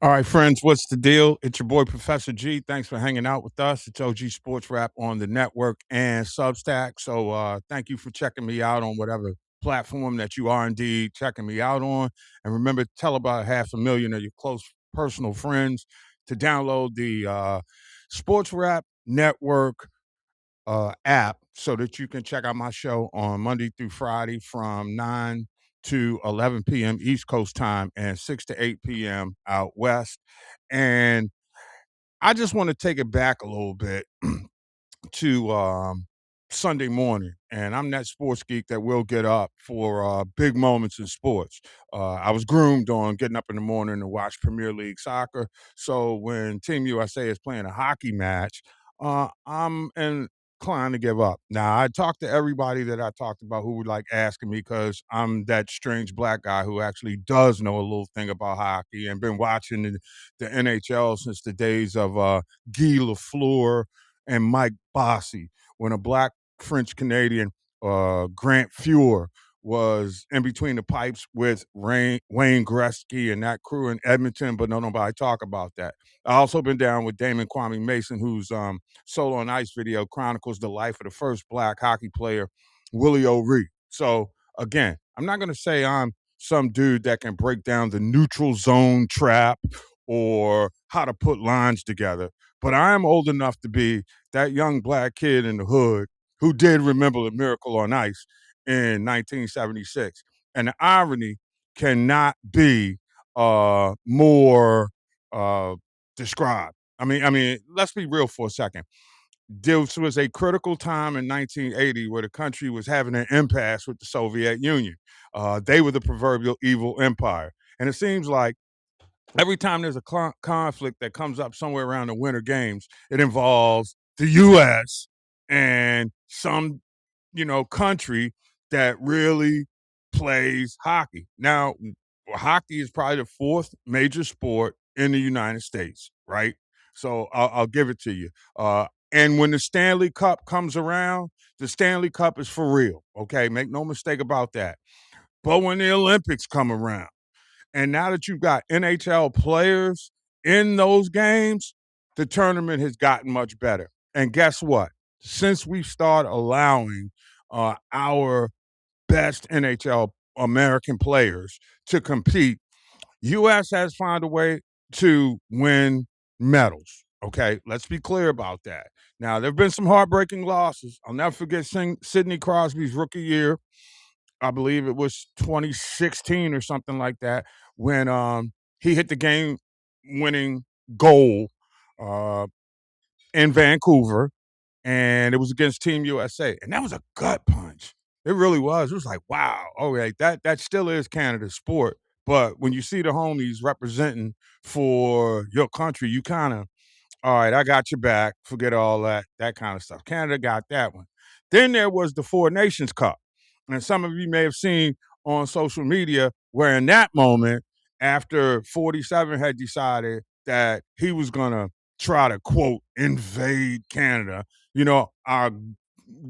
All right, friends, what's the deal? It's your boy, Professor G. Thanks for hanging out with us. It's OG Sports Rap on the network and Substack. So thank you for checking me out on whatever platform that you are indeed checking me out on. And remember, tell about 500,000 of your close personal friends to download the Sports Rap Network app so that you can check out my show on Monday through Friday from 9 to 11 p.m. East Coast time and 6 to 8 p.m. out West. And I just want to take it back a little bit to Sunday morning, and I'm that sports geek that will get up for big moments in sports. I was groomed on getting up in the morning to watch Premier League soccer. So when Team USA is playing a hockey match, I'm inclined to give up. Now, I talked to everybody that I talked about who would like asking me because I'm that strange black guy who actually does know a little thing about hockey and been watching the NHL since the days of Guy Lafleur and Mike Bossy when a black French Canadian, Grant Fuhr, was in between the pipes with Wayne Gretzky and that crew in Edmonton, but no nobody talk about that. I also been down with Damon Kwame Mason, whose Solo on Ice video chronicles the life of the first black hockey player, Willie O'Ree. So again, I'm not going to say I'm some dude that can break down the neutral zone trap or how to put lines together, but I am old enough to be that young black kid in the hood who did remember the Miracle on Ice in 1976. And the irony cannot be more uh, described. I mean, let's be real for a second. This was a critical time in 1980 where the country was having an impasse with the Soviet Union. They were the proverbial evil empire. And it seems like every time there's a conflict that comes up somewhere around the Winter Games, it involves the U.S. and some, country that really plays hockey. Now, hockey is probably the fourth major sport in the United States, right? So I'll give it to you. And when the Stanley Cup comes around, the Stanley Cup is for real. Okay, make no mistake about that. But when the Olympics come around, and now that you've got NHL players in those games, the tournament has gotten much better. And guess what? Since we started allowing our best NHL American players to compete, U.S. has found a way to win medals. Okay, let's be clear about that. Now, there have been some heartbreaking losses. I'll never forget Sidney Crosby's rookie year. I believe it was 2016 or something like that when he hit the game winning goal uh, in Vancouver, and it was against Team USA, and that was a gut punch. It really was. It was like, wow, okay, that still is Canada's sport, but when you see the homies representing for your country, you kind of all right, I got your back. Forget all that kind of stuff. Canada got that one. Then there was the Four Nations Cup. And some of you may have seen on social media where in that moment, after 47 had decided that he was going to try to, quote, invade Canada, our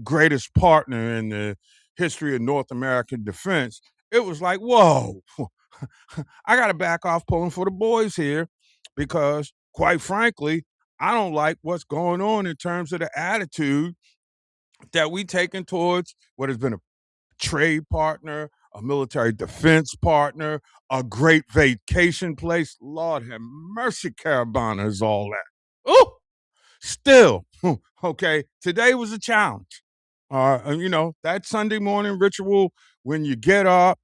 greatest partner in the history of North American defense, it was like, whoa, I got to back off pulling for the boys here because, quite frankly, I don't like what's going on in terms of the attitude that we taken towards what has been a trade partner, a military defense partner, a great vacation place. Lord have mercy, Carabana is all that. Ooh, still, okay, today was a challenge. And that Sunday morning ritual when you get up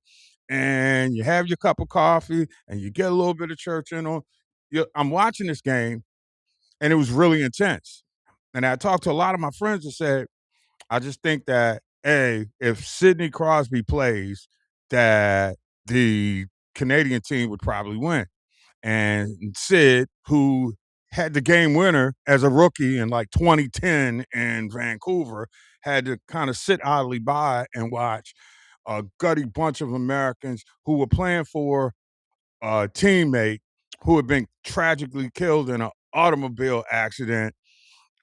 and you have your cup of coffee and you get a little bit of church in on. I'm watching this game and it was really intense. And I talked to a lot of my friends and said, I just think that if Sidney Crosby plays, that the Canadian team would probably win. And Sid, who had the game winner as a rookie in like 2010 in Vancouver, had to kind of sit idly by and watch a gutty bunch of Americans who were playing for a teammate who had been tragically killed in an automobile accident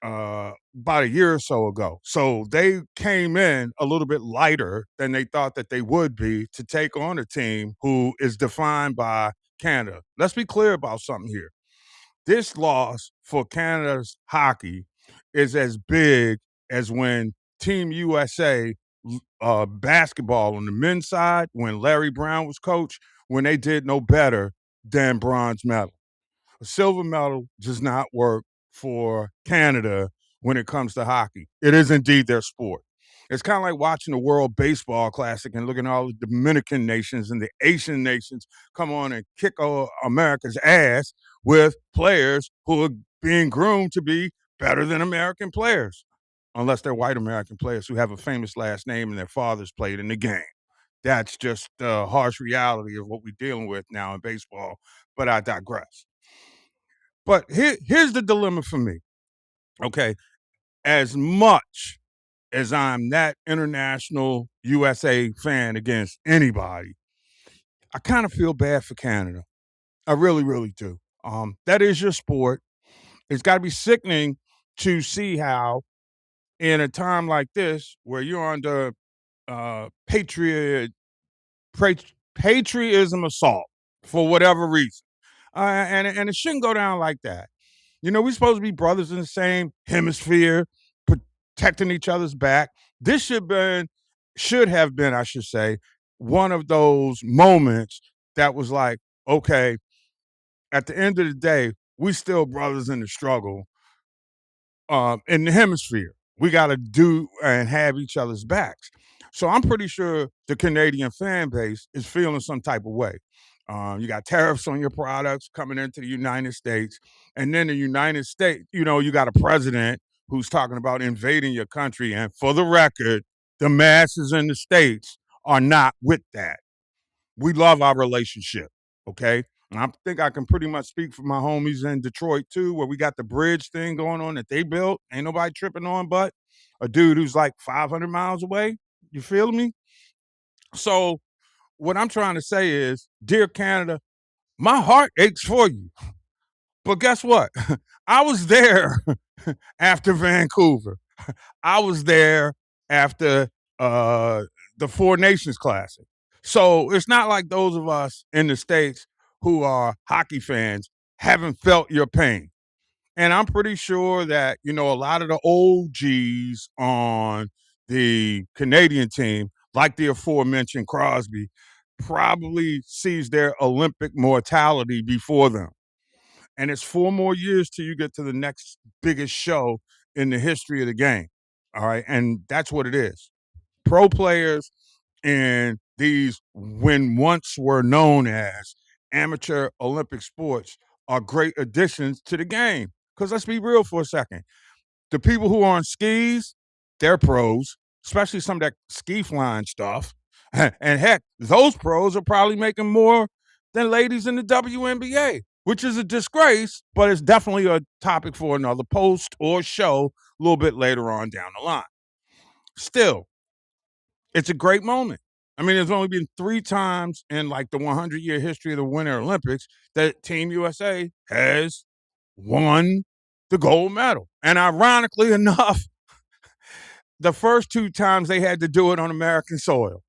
about a year or so ago. So they came in a little bit lighter than they thought that they would be to take on a team who is defined by Canada. Let's be clear about something here. This loss for Canada's hockey is as big as when Team USA basketball on the men's side, when Larry Brown was coach, when they did no better than bronze medal. A silver medal does not work for Canada when it comes to hockey. It is indeed their sport. It's kind of like watching the World Baseball Classic and looking at all the Dominican nations and the Asian nations come on and kick America's ass with players who are being groomed to be better than American players, unless they're white American players who have a famous last name and their fathers played in the game. That's just the harsh reality of what we're dealing with now in baseball, but I digress. But here's the dilemma for me. Okay. As much as I'm that international USA fan against anybody, I kind of feel bad for Canada. I really, really do. That is your sport. It's got to be sickening to see how, in a time like this, where you're under patriot patriotism assault for whatever reason, and it shouldn't go down like that. We're supposed to be brothers in the same hemisphere, protecting each other's back. This should have been, I should say, one of those moments that was like, okay, at the end of the day, we still brothers in the struggle. In the hemisphere, we got to do and have each other's backs. So I'm pretty sure the Canadian fan base is feeling some type of way. You got tariffs on your products coming into the United States. And then the United States, you got a president who's talking about invading your country. And for the record, the masses in the States are not with that. We love our relationship, okay? And I think I can pretty much speak for my homies in Detroit too, where we got the bridge thing going on that they built. Ain't nobody tripping on but a dude who's like 500 miles away. You feel me? So what I'm trying to say is, dear Canada, my heart aches for you. But guess what? I was there after Vancouver. I was there after the Four Nations Classic. So it's not like those of us in the States who are hockey fans haven't felt your pain. And I'm pretty sure that, a lot of the OGs on the Canadian team, like the aforementioned Crosby, probably sees their Olympic mortality before them. And it's 4 more years till you get to the next biggest show in the history of the game. All right. And that's what it is. Pro players in these, when once were known as amateur Olympic sports, are great additions to the game. Because let's be real for a second. The people who are on skis, they're pros, especially some of that ski flying stuff. And heck, those pros are probably making more than ladies in the WNBA, which is a disgrace, but it's definitely a topic for another post or show a little bit later on down the line. Still, it's a great moment. I mean, there's only been 3 times in like the 100-year history of the Winter Olympics that Team USA has won the gold medal. And ironically enough, the first 2 times they had to do it on American soil.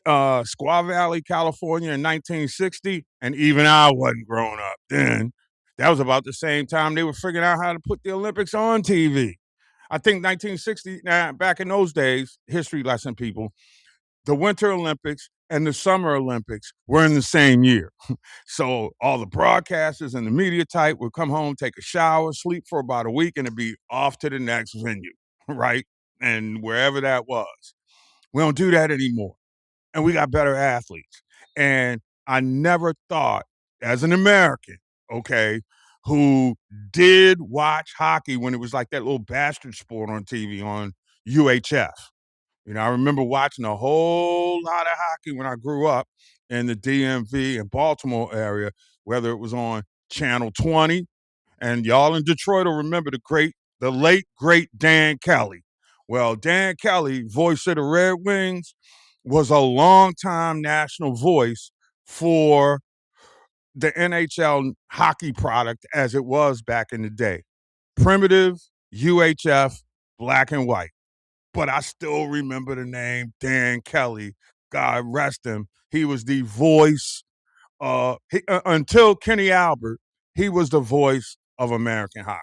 Squaw Valley, California in 1960, and even I wasn't growing up then. That was about the same time they were figuring out how to put the Olympics on TV. I think 1960, back in those days, history lesson people, the Winter Olympics and the Summer Olympics were in the same year. So all the broadcasters and the media type would come home, take a shower, sleep for about a week, and it'd be off to the next venue, right? And wherever that was. We don't do that anymore. And we got better athletes. And I never thought, as an American, okay, who did watch hockey when it was like that little bastard sport on TV on UHF. I remember watching a whole lot of hockey when I grew up in the DMV and Baltimore area, whether it was on Channel 20, and y'all in Detroit will remember the late, great Dan Kelly. Well, Dan Kelly, voice of the Red Wings, was a longtime national voice for the NHL hockey product as it was back in the day. Primitive, UHF, black and white. But I still remember the name Dan Kelly. God rest him. He was the voice Until Kenny Albert, he was the voice of American hockey.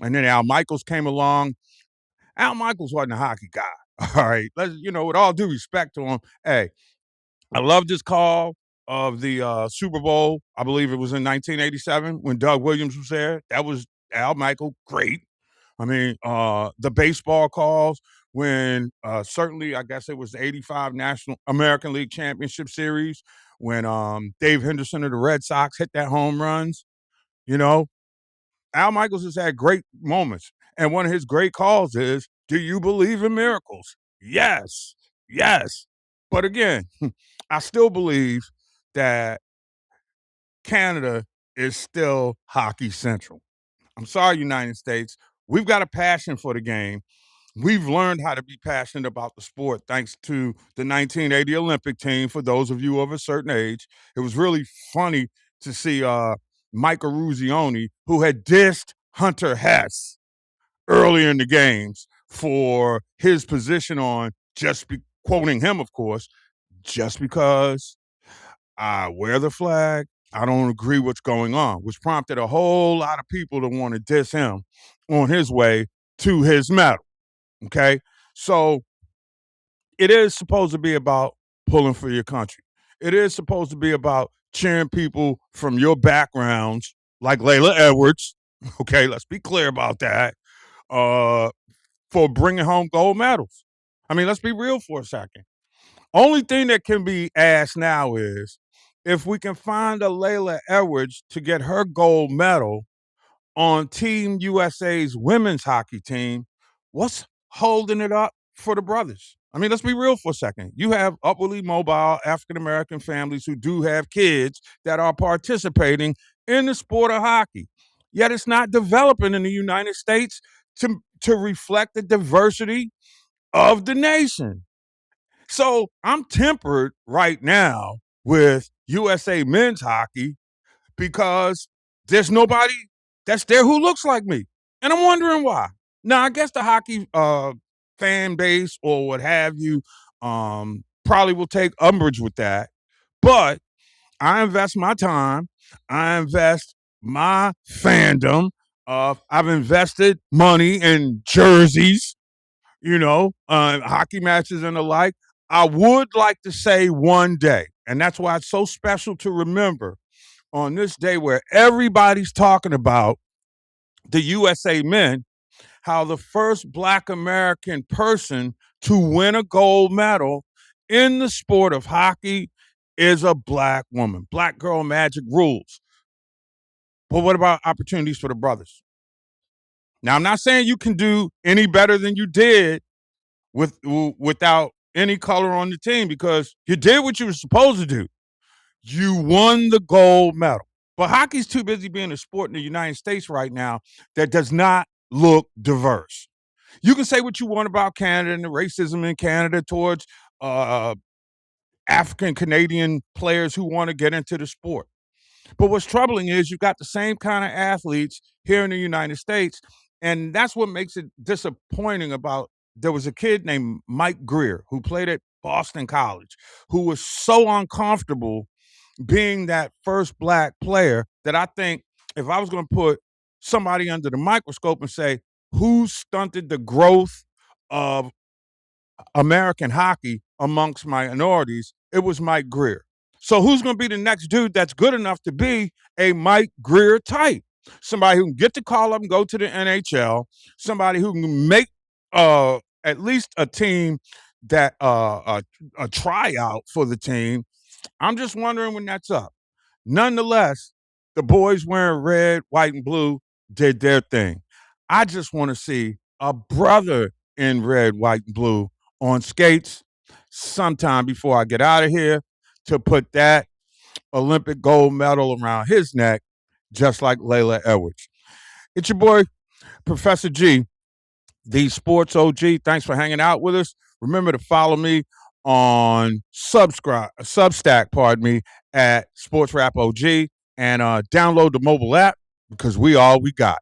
And then Al Michaels came along. Al Michaels wasn't a hockey guy. All right. With all due respect to him, hey, I love this call of the Super Bowl. I believe it was in 1987 when Doug Williams was there. That was Al Michael. Great. I mean, the baseball calls when certainly I guess it was the 85 National American League Championship Series when Dave Henderson of the Red Sox hit that home runs. You know, Al Michaels has had great moments. And one of his great calls is, "Do you believe in miracles?" Yes. Yes. But again, I still believe that Canada is still hockey central. I'm sorry, United States. We've got a passion for the game. We've learned how to be passionate about the sport thanks to the 1980 Olympic team. For those of you of a certain age, it was really funny to see Mike Eruzione, who had dissed Hunter Hess earlier in the games for his position on quoting him, of course, just because I wear the flag, I don't agree what's going on, which prompted a whole lot of people to want to diss him on his way to his medal. Okay. So it is supposed to be about pulling for your country. It is supposed to be about cheering people from your backgrounds, like Layla Edwards. Okay. Let's be clear about that. For bringing home gold medals. I mean, let's be real for a second. Only thing that can be asked now is if we can find a Layla Edwards to get her gold medal on Team USA's women's hockey team, what's holding it up for the brothers? I mean, let's be real for a second. You have upwardly mobile African American families who do have kids that are participating in the sport of hockey. Yet it's not developing in the United States to reflect the diversity of the nation. So I'm tempered right now with USA men's hockey because there's nobody that's there who looks like me. And I'm wondering why. Now, I guess the hockey fan base or what have you probably will take umbrage with that. But I invest my time, I invest my fandom. I've invested money in jerseys, hockey matches and the like. I would like to say one day, and that's why it's so special to remember on this day where everybody's talking about the USA men, how the first Black American person to win a gold medal in the sport of hockey is a Black woman. Black girl magic rules. But what about opportunities for the brothers? Now, I'm not saying you can do any better than you did without any color on the team because you did what you were supposed to do. You won the gold medal. But hockey's too busy being a sport in the United States right now that does not look diverse. You can say what you want about Canada and the racism in Canada towards African Canadian players who want to get into the sport. But what's troubling is you've got the same kind of athletes here in the United States. And that's what makes it disappointing about there was a kid named Mike Greer who played at Boston College who was so uncomfortable being that first Black player that I think if I was going to put somebody under the microscope and say, who stunted the growth of American hockey amongst minorities, it was Mike Greer. So who's going to be the next dude that's good enough to be a Mike Greer type? Somebody who can get the call up and go to the NHL, somebody who can make at least a team that a tryout for the team. I'm just wondering when that's up. Nonetheless, the boys wearing red, white, and blue did their thing. I just want to see a brother in red, white, and blue on skates sometime before I get out of here to put that Olympic gold medal around his neck, just like Layla Edwards. It's your boy, Professor G, the Sports OG. Thanks for hanging out with us. Remember to follow me on Substack, at Sports Rap OG, and download the mobile app because we all we got.